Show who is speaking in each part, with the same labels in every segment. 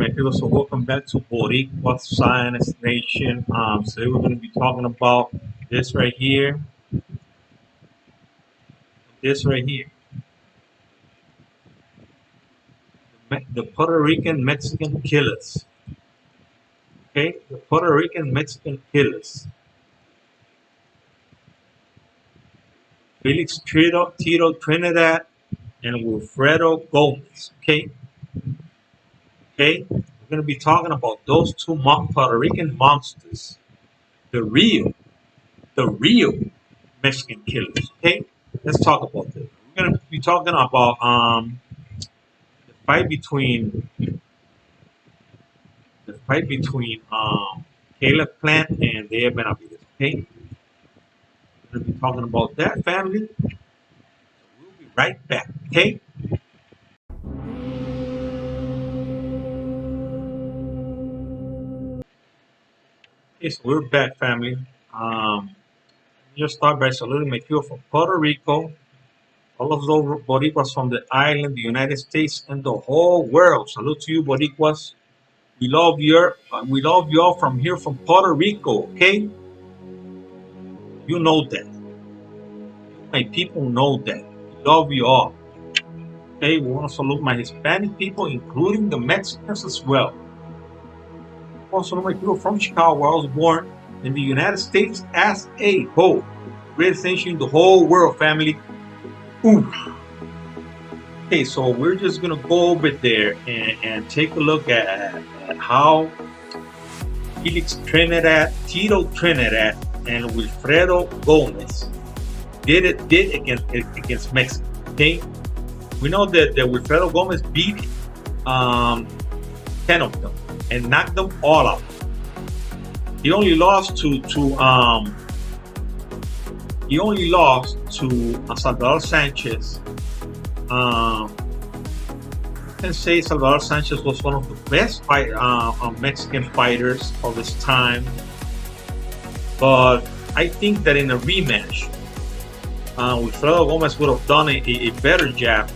Speaker 1: my people. So welcome back to Boricua Science Nation. Today we're going to be talking about this right here. This right here. The Puerto Rican Mexican killers. Okay, the Puerto Rican Mexican killers. Felix Tito Trinidad and Wilfredo Gomez. Okay. We're going to be talking about those two Puerto Rican monsters. The real Mexican killers. Okay, let's talk about this. We're gonna be talking about the fight between Caleb Plant and Dea Benavides. Okay, we're gonna be talking about that family. So we'll be right back. Okay. Okay, so we're back, family. Just start by saluting my people from Puerto Rico, all of those Boricuas from the island, the United States, and the whole world. Salute to you, Boricuas. We love you all from here, from Puerto Rico. Okay, you know that. My people know that. We love you all. Okay, we want to salute my Hispanic people, including the Mexicans as well. We want to salute my people from Chicago, where I was born, in the United States as a whole. Greatest nation in the whole world, family. Ooh. Okay, so we're just gonna go over there and take a look at how Felix Trinidad, Tito Trinidad, and Wilfredo Gomez did against Mexico. Okay, we know that Wilfredo Gomez beat 10 of them and knocked them all out. He only lost to Salvador Sanchez. I can say Salvador Sanchez was one of the best Mexican fighters of his time, but I think that in a rematch, Wilfredo Gomez would have done a better job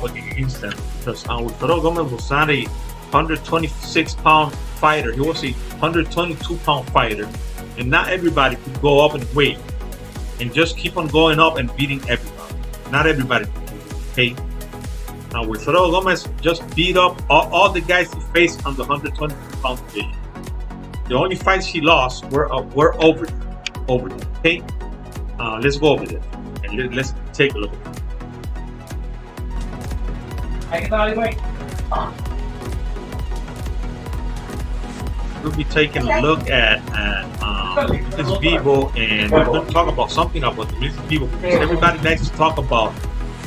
Speaker 1: against them, because Wilfredo Gomez was not a 126-pound fighter. He was a 122-pound fighter, and not everybody could go up in weight and just keep on going up and beating everybody. Not everybody could do it. Okay. Now, Wilfredo Gomez just beat up all the guys he faced on the 122-pound division. The only fights he lost were over them. Okay. Let's go over there and let's take a look at it. We'll be taking a look at this Vivo, and we're going to talk about something about the Miss Vivo, because everybody likes to talk about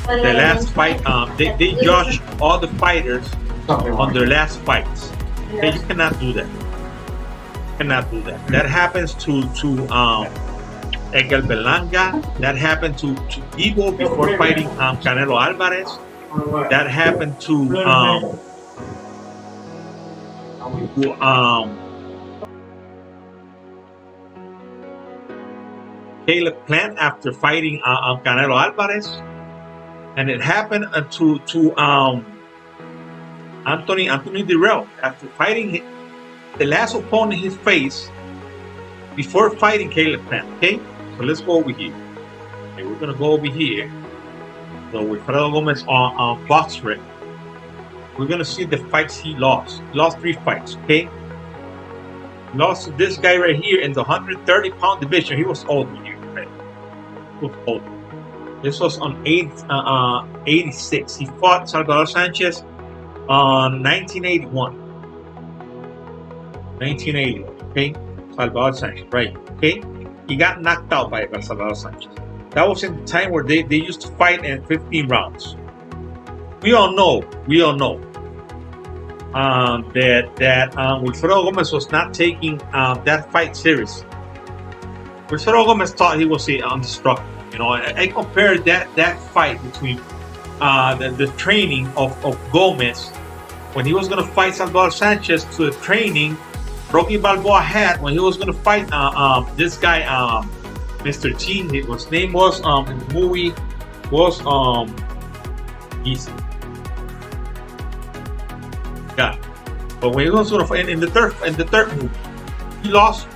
Speaker 1: the last fight. They judge all the fighters on their last fights. Okay, you cannot do that. That happens to Edgar Berlanga. That happened to Vivo before fighting Canelo Alvarez. That happened to Caleb Plant after fighting Canelo Alvarez, and it happened to Anthony Dirrell after fighting the last opponent he faced before fighting Caleb Plant. Okay, so let's go over here. Okay, we're gonna go over here. So with Wilfredo Gomez on BoxRec, we're gonna see the fights he lost. He lost 3 fights. Okay, he lost to this guy right here in the 130-pound division. He was older here. Right? He was older. This was on 86. He fought Salvador Sanchez on 1981. Okay, Salvador Sanchez, right? Okay, he got knocked out by Salvador Sanchez. That was in the time where they used to fight in 15 rounds. We all know that Wilfredo Gomez was not taking that fight seriously. Wilfredo Gomez thought he was indestructible. You know, I compared that fight between the training of Gomez when he was going to fight Salvador Sanchez to the training Rocky Balboa had when he was going to fight this guy, Mr. T. His name was in the movie was easy. Yeah, But when he was going to fight in the third movie, he lost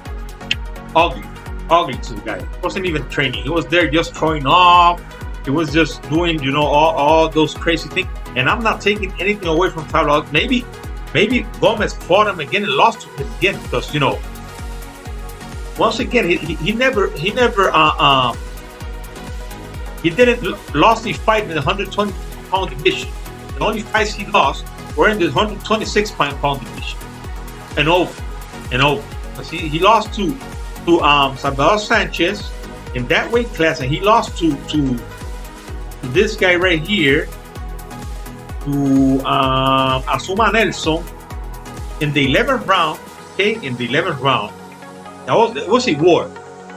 Speaker 1: ugly, ugly to the guy. He wasn't even training. He was there just showing off. He was just doing, all those crazy things. And I'm not taking anything away from Tyler. Maybe Gomez fought him again and lost to him again because once again he didn't lost the fight in the 120-pound division. The only fights he lost were in the 126-pound division and over and over. Because he lost to Salvador Sanchez in that weight class, and he lost to this guy right here, to Azuma Nelson in the 11th round. Okay, in the 11th round, it was a war.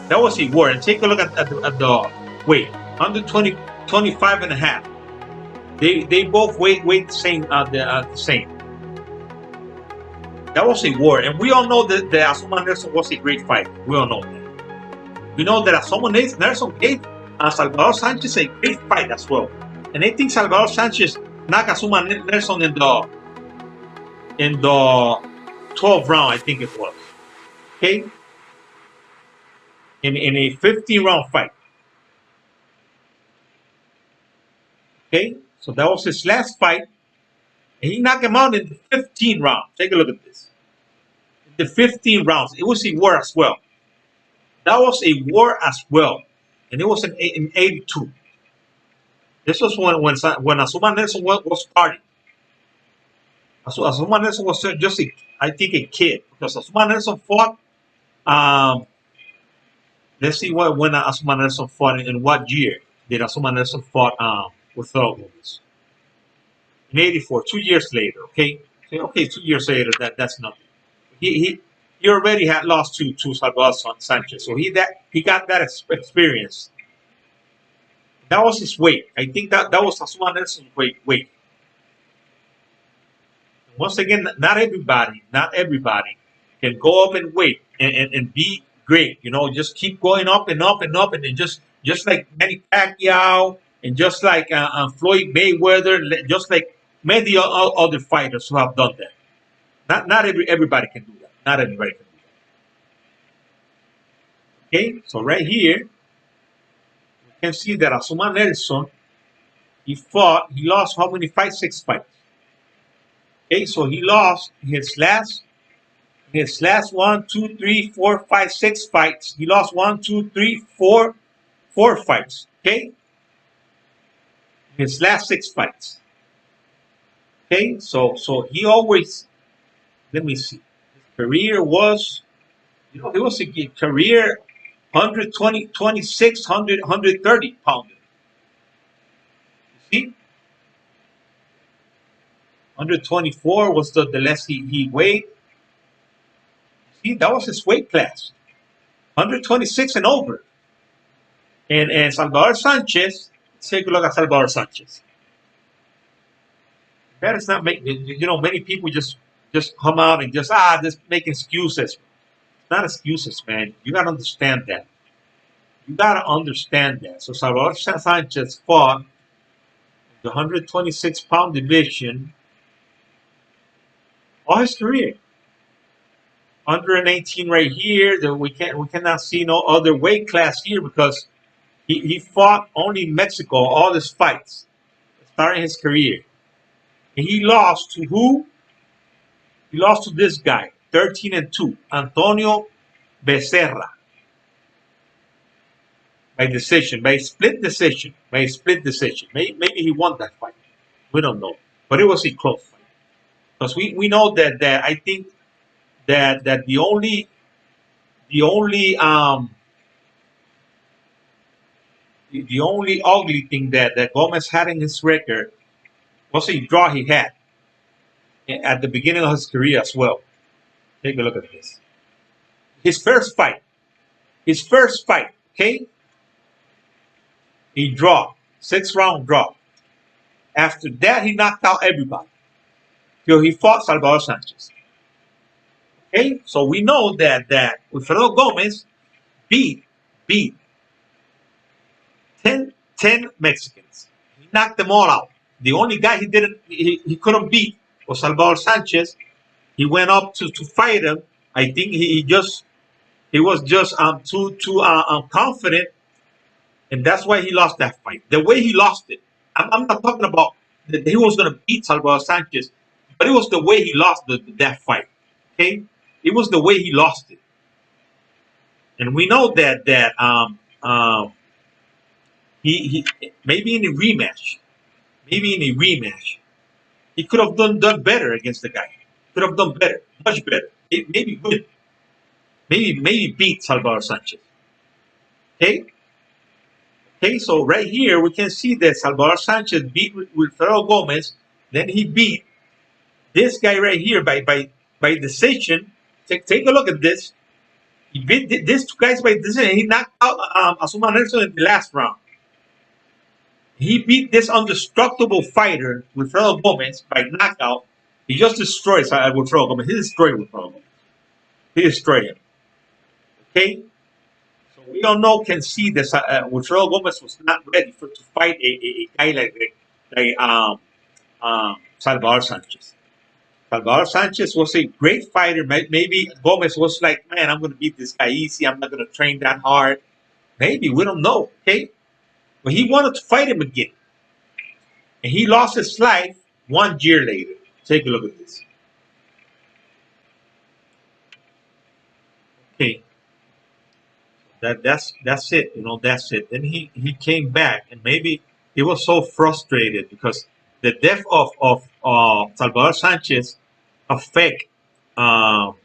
Speaker 1: That was a war. And take a look at the weight, 125 and a half. They both weigh the same. The same. That was a war, and we all know that Azuma Nelson was a great fighter. We all know that. We know that Azuma Nelson gave Salvador Sanchez a great fight as well. And I think Salvador Sanchez knocked Azuma Nelson in the 12th round, I think it was. Okay? In a 15-round fight. Okay? So that was his last fight. And he knocked him out in the 15th round. Take a look at this. In the 15 rounds. It was a war as well. That was a war as well. And it was in 82. This was when Azuma Nelson was starting. Azuma Nelson was just, I think, a kid. Because Azuma Nelson fought, let's see when Azuma Nelson fought, in what year did Azuma Nelson fought with Thurl Gomez? In 84, 2 years later, okay? Okay, 2 years later, that's nothing. He already had lost to Salvador Sanchez. So he got that experience. That was his weight. I think that was Azuma Nelson's weight. Once again, not everybody can go up in weight and be great. Just keep going up and up and up, and then just like Manny Pacquiao and just like Floyd Mayweather, just like many other fighters who have done that. Not everybody can do that. Not everybody can do that. Okay, so right here you can see that Azuma Nelson, he lost how many fights? 6 fights. Okay, so he lost his last 1, 2, 3, 4, 5, 6 fights. He lost 1, 2, 3, 4 fights. Okay, his last 6 fights. Okay, so he always, let me see, his career was, it was a career 120, 26, 100, 130 pounder. You see, 124 was the less he weighed. See, that was his weight class, 126 and over. And Salvador Sanchez, let's take a look at Salvador Sanchez. That is not many people just come out and just make excuses. It's not excuses, man. You gotta understand that. You gotta understand that. So Salvador Sanchez fought the 126-pound division all his career. 118 right here. That we cannot see no other weight class here because he fought only in Mexico all his fights, starting his career. And he lost to who? He lost to this guy, 13-2, Antonio Becerra. By decision, by split decision. Maybe he won that fight. We don't know. But it was a close fight. Because we know that I think that the only ugly thing that Gomez had in his record was a draw he had at the beginning of his career as well. Take a look at this. His first fight, okay? He draw, 6-round draw. After that, he knocked out everybody till he fought Salvador Sanchez. Okay, so we know that Wilfredo Gomez beat 10 Mexicans. He knocked them all out. The only guy he couldn't beat was Salvador Sanchez, He went up to fight him. I think he was just too confident, and that's why he lost that fight. The way he lost it, I'm not talking about that he was going to beat Salvador Sanchez, but it was the way he lost that fight. Okay, it was the way he lost it, and we know that he maybe in a rematch, maybe in a rematch, he could have done better against the guy. Could have done better, much better. Maybe win, maybe beat Salvador Sanchez. Okay, okay. So right here we can see that Salvador Sanchez beat Wilfredo Gomez. Then he beat this guy right here by decision. Take a look at this. He beat these two guys by decision. He knocked out Asuma Nelson in the last round. He beat this indestructible fighter, Wilfredo Gomez, by knockout. He just destroyed Wilfredo Gomez. He destroyed Wilfredo Gomez. He destroyed him. Okay? So we all know, can see that Wilfredo Gomez was not ready to fight a guy like Salvador Sanchez. Salvador Sanchez was a great fighter. Maybe Gomez was like, man, I'm going to beat this guy easy. I'm not going to train that hard. Maybe. We don't know. Okay? But he wanted to fight him again. And he lost his life 1 year later. Take a look at this. Okay, that's it. That's it. Then he came back, and maybe he was so frustrated because the death of Salvador Sanchez affect um,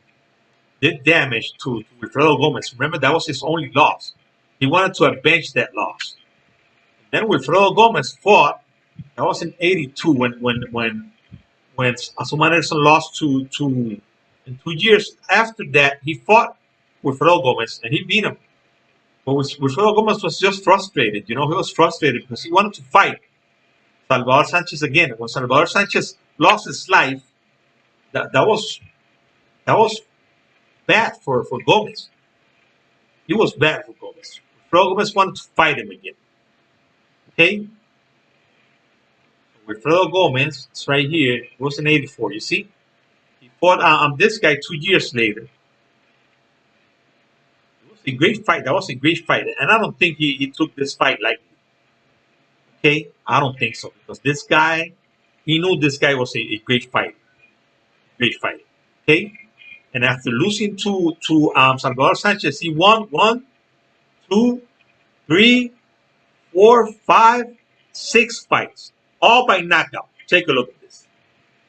Speaker 1: did damage to Wilfredo Gomez. Remember, that was his only loss. He wanted to avenge that loss. Then Wilfredo Gomez fought. That was in '82 when Asuma Nelson lost to. And 2 years after that, he fought Wilfredo Gomez and he beat him. But Wilfredo Gomez was just frustrated. He was frustrated because he wanted to fight Salvador Sanchez again. When Salvador Sanchez lost his life, that was bad for Gomez. It was bad for Gomez. Wilfredo Gomez wanted to fight him again. Okay? Wilfredo Gomez, it's right here. It was in '84. You see? He fought this guy 2 years later. It was a great fight. That was a great fight. And I don't think he took this fight lightly. Okay? I don't think so. Because this guy, he knew this guy was a great fight. Great fight. Okay? And after losing to Salvador Sanchez, he won 1, 2, 3, 4, 5, 6 fights. All by knockout. Take a look at this.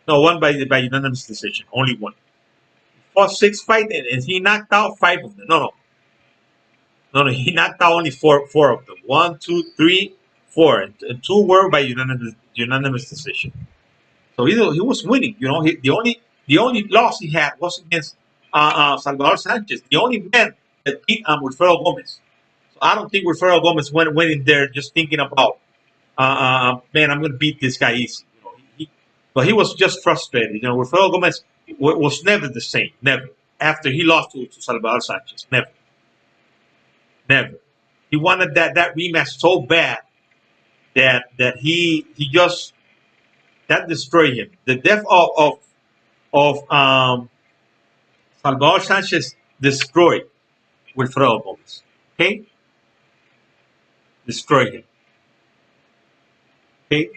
Speaker 1: No, one by unanimous decision. Only one. He fought 6 fights and he knocked out 5 of them. No. He knocked out only four of them. 1, 2, 3, 4. And 2 were by unanimous decision. So he was winning. The only loss he had was against Salvador Sanchez, the only man that beat Wilfredo Gomez. So I don't think Wilfredo Gomez went in there just thinking about, man, I'm going to beat this guy easy. But he was just frustrated. Wilfredo Gomez was never the same. Never. After he lost to Salvador Sanchez. Never. Never. He wanted that rematch so bad that he just that destroyed him. The death of Salvador Sanchez destroyed Wilfredo Gomez. Okay, destroyed him. Okay.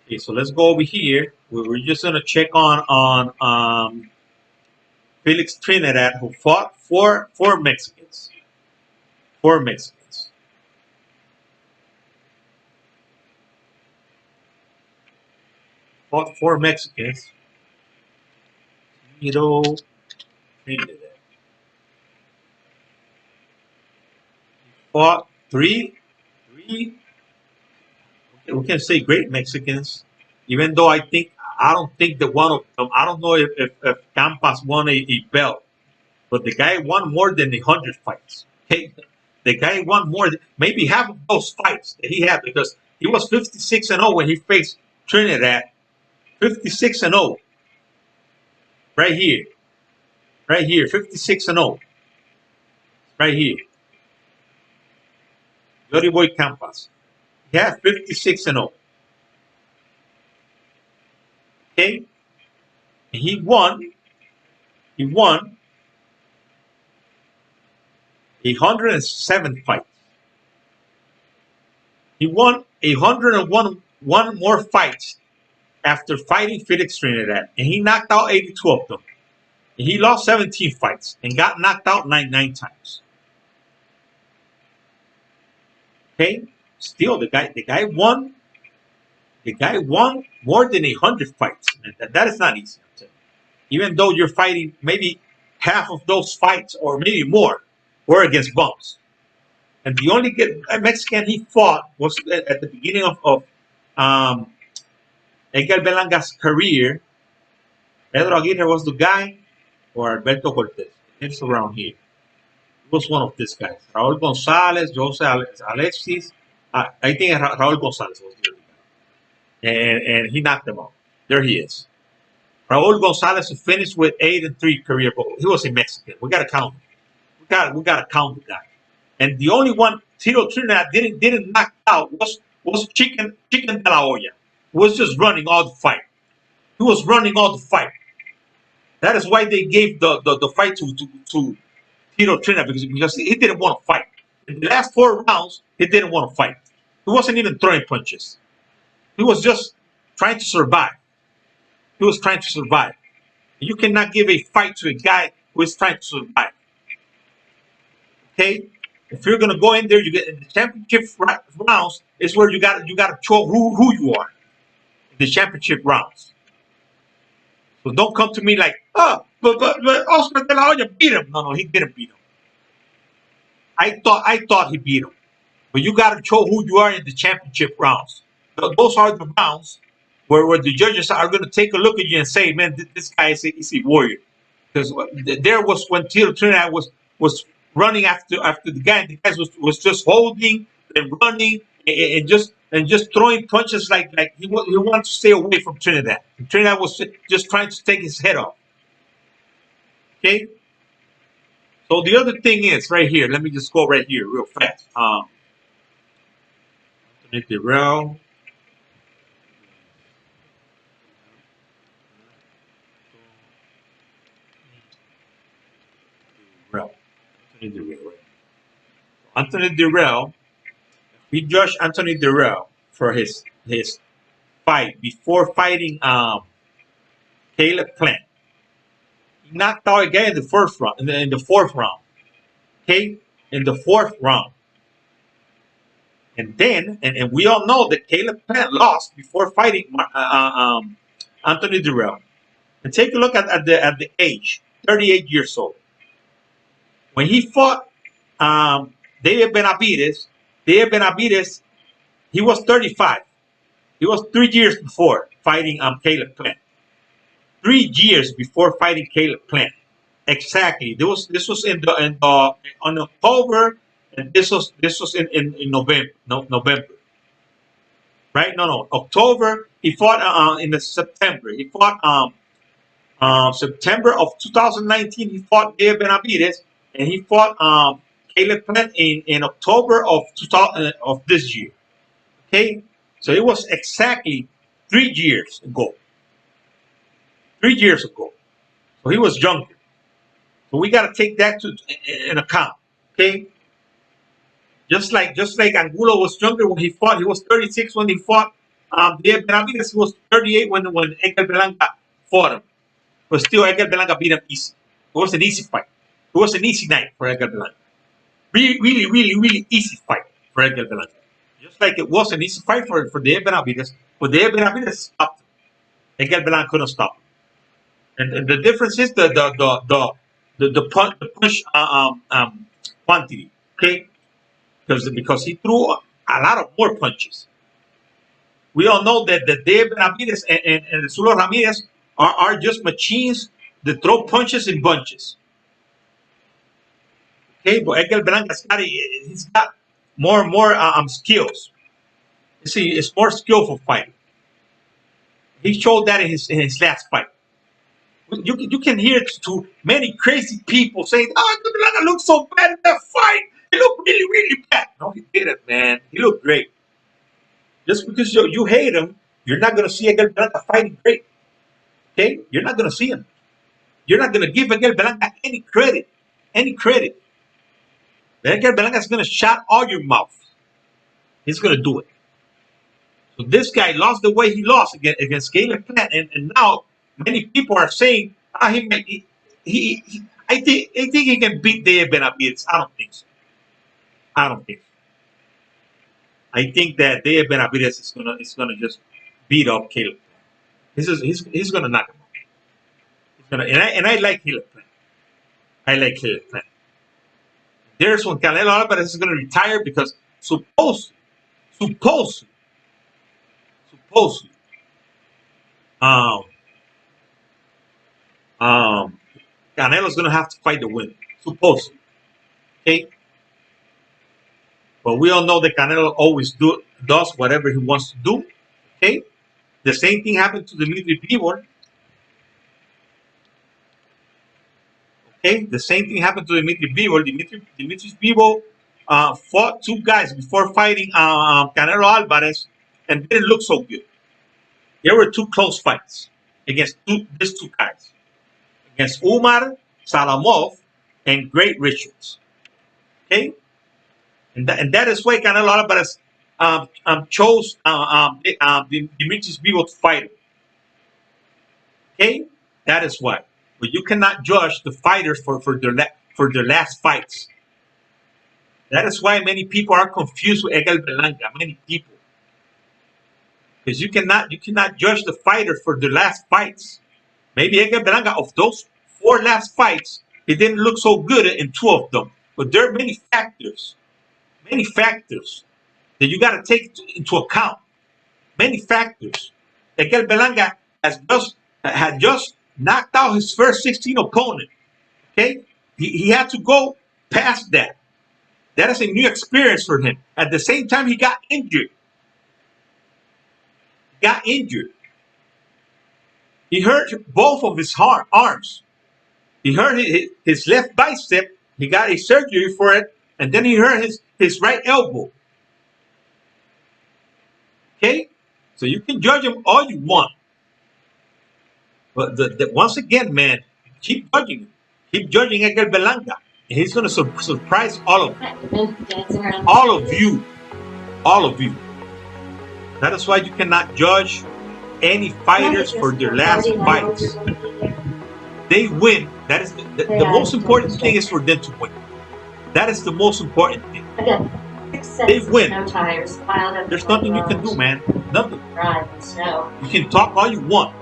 Speaker 1: Okay. So let's go over here. We're just gonna check on Felix Trinidad, who fought four Mexicans. Four Mexicans. Fought four Mexicans. Trinidad. Fought three. We can say great Mexicans, even though I don't think that one of them. I don't know if Campas won a belt, but the guy won more than 100 fights. Okay, the guy won maybe half of those fights that he had because he was 56-0 when he faced Trinidad. 56-0, right here, right here, 56-0, right here. Jory Boy Campas. He had 56-0. Okay, and he won. He won 107 fights. He won 101 more fights after fighting Felix Trinidad, and he knocked out 82 of them. And he lost 17 fights and got knocked out nine times. Okay, still the guy won. The guy won more than 100 fights. And that is not easy. Even though you're fighting, maybe half of those fights or maybe more were against bums. And the only Mexican he fought was at the beginning of um, Edgar Belanga's career. Pedro Aguirre was the guy, or Alberto Cortez. It's around here. It was one of these guys. Raul Gonzalez, Jose Alexis. I think Raul Gonzalez was the other guy. And he knocked him out. There he is. Raul Gonzalez finished with 8-3 career, but he was a Mexican. We gotta count him. We gotta count the guy. And the only one Tito Trinidad didn't knock out was Chicken De La Hoya. He was just running all the fight. He was running all the fight. That is why they gave the fight to Tito Trinidad because he didn't want to fight. In the last 4 rounds, he didn't want to fight. He wasn't even throwing punches. He was just trying to survive. He was trying to survive. You cannot give a fight to a guy who is trying to survive. Okay? If you're gonna go in there, you get in the championship rounds is where you gotta show who you are. In the championship rounds. So don't come to me like, oh, but Oscar De La Hoya beat him. No, he didn't beat him. I thought he beat him. But you gotta show who you are in the championship rounds. Those are the rounds where the judges are gonna take a look at you and say, man, this guy is a warrior. Because there was when Tito Trinidad was running after the guy, and the guy was just holding and running and just throwing punches like he wanted to stay away from Trinidad. And Trinidad was just trying to take his head off. Okay. So the other thing is right here. Let me just go right here real fast. Anthony Dirrell. Anthony Dirrell. Anthony Dirrell. We judged Anthony Dirrell for his fight before fighting Caleb Plant. He knocked out a guy in the first round, in the fourth round. Okay, in the fourth round, and then and we all know that Caleb Plant lost before fighting Anthony Dirrell. And take a look at the age, 38 years old. When he fought David Benavides, he was 35. He was 3 years before fighting Caleb Plant. 3 years before fighting Caleb Plant. Exactly. This was on October, and this was in November. No, November. Right? No. October. He fought in the September. He fought September of 2019. He fought David Benavides, and he fought Caleb Plant in October of 2000 of this year. Okay, so it was exactly 3 years ago. 3 years ago. So he was younger. So we got to take that in account. Okay, just like Angulo was younger when he fought. He was 36 when he fought. David Benavides was 38 when Edgar Berlanga fought him. But still, Edgar Berlanga beat him easy. It was an easy fight. It was an easy night for Edgar Berlanga. Really, really, really, really easy fight for Edgar Berlanga. Just like it was an easy fight for David Benavides, but David Benavides stopped him. Edgar Berlanga couldn't stop him. And the difference is the push quantity. Okay, because he threw a lot of more punches. We all know that Dave Benavides and Sulo Ramirez are just machines that throw punches in bunches. Okay, but Edgar Belanca's he's got more skills. You see, it's more skillful fighting. He showed that in his last fight. You can hear to many crazy people saying, "Oh, Edgar Berlanga looked so bad in that fight. He looked really, really bad." No, he didn't, man. He looked great. Just because you hate him, you're not gonna see Edgar Berlanga fighting great. Okay, you're not gonna see him. You're not gonna give Miguel Belanca any credit. Any credit. Miguel Belanca is gonna shut all your mouth. He's gonna do it. So this guy lost the way he lost against Caleb Plant, and now many people are saying, he might, I think he can beat Dave Benavides. I don't think so. I don't think so. I think that Dave Benavides is gonna just beat up Caleb. He's gonna knock him out. He's gonna, and I like Caleb Plant. I like Caleb Plant. There's when Canelo Alvarez is gonna retire because supposed, supposed, um, um, Canelo's gonna have to fight the winner. Supposed, okay. But we all know that Canelo always does whatever he wants to do. Okay. The same thing happened to Dimitri Bivol. Okay. The same thing happened to Dimitri Bivol. Dimitri Bivol fought two guys before fighting Canelo Alvarez and didn't look so good. There were two close fights against these two guys. Against Umar Salamov and Great Richards. Okay. And that is why Canelo Alvarez chose Dimitris Bivol to fight him. Okay, that is why. But you cannot judge the fighters for their last fights. That is why many people are confused with Egal Berlanga. Many people, because you cannot judge the fighters for their last fights. Maybe Egal Berlanga, of those four last fights, he didn't look so good in two of them. But there are many factors that you got to take into account. Many factors. Ekel Belanga had just knocked out his first 16 opponent. Okay, he had to go past that. That is a new experience for him. At the same time, he got injured. Got injured. He hurt both of his arms. He hurt his left bicep. He got a surgery for it, and then he hurt his right elbow. Okay, so you can judge him all you want. But once again, man, keep judging him. Keep judging Edgar Belanga. And he's going to surprise all of you. All of you. All of you. That is why you cannot judge any fighters for their last fights. They win. That is the most important thing is for them to win. That is the most important thing. They win. There's nothing you can do, man. Nothing. You can talk all you want.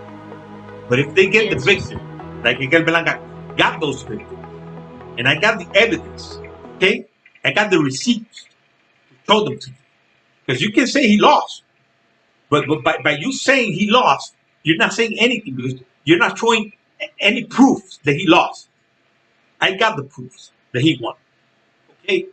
Speaker 1: But if they get the victory, like Miguel Belanga got those victories, and I got the evidence, okay? I got the receipts to show them to you. Because you can say he lost, but by you saying he lost, you're not saying anything because you're not showing any proof that he lost. I got the proofs that he won. Okay?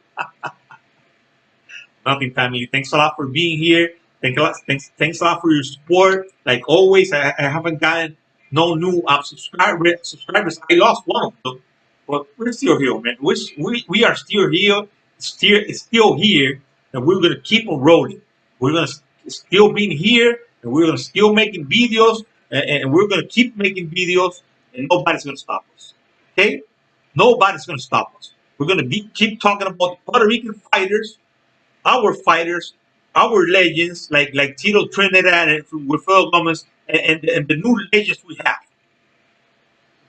Speaker 1: Nothing, family. Thanks a lot for being here. Thanks a lot for your support. Like always, I haven't gotten no new subscribers. I lost one of them, but we're still here, man. We are still here, still here, and we're gonna keep on rolling. We're gonna still be here, and we're gonna still making videos, and we're gonna keep making videos, and nobody's gonna stop us. Okay? Nobody's gonna stop us. We're gonna keep talking about the Puerto Rican fighters, our legends like Tito Trinidad and Wilfredo Gomez, and the new legends we have.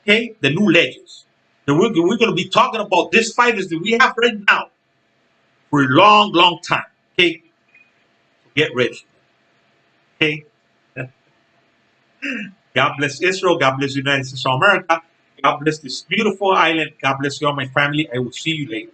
Speaker 1: Okay, the new legends. And we're going to be talking about these fighters that we have right now for a long, long time. Okay, so get ready. Okay, God bless Israel. God bless the United States of America. God bless this beautiful island. God bless you all, my family. I will see you later.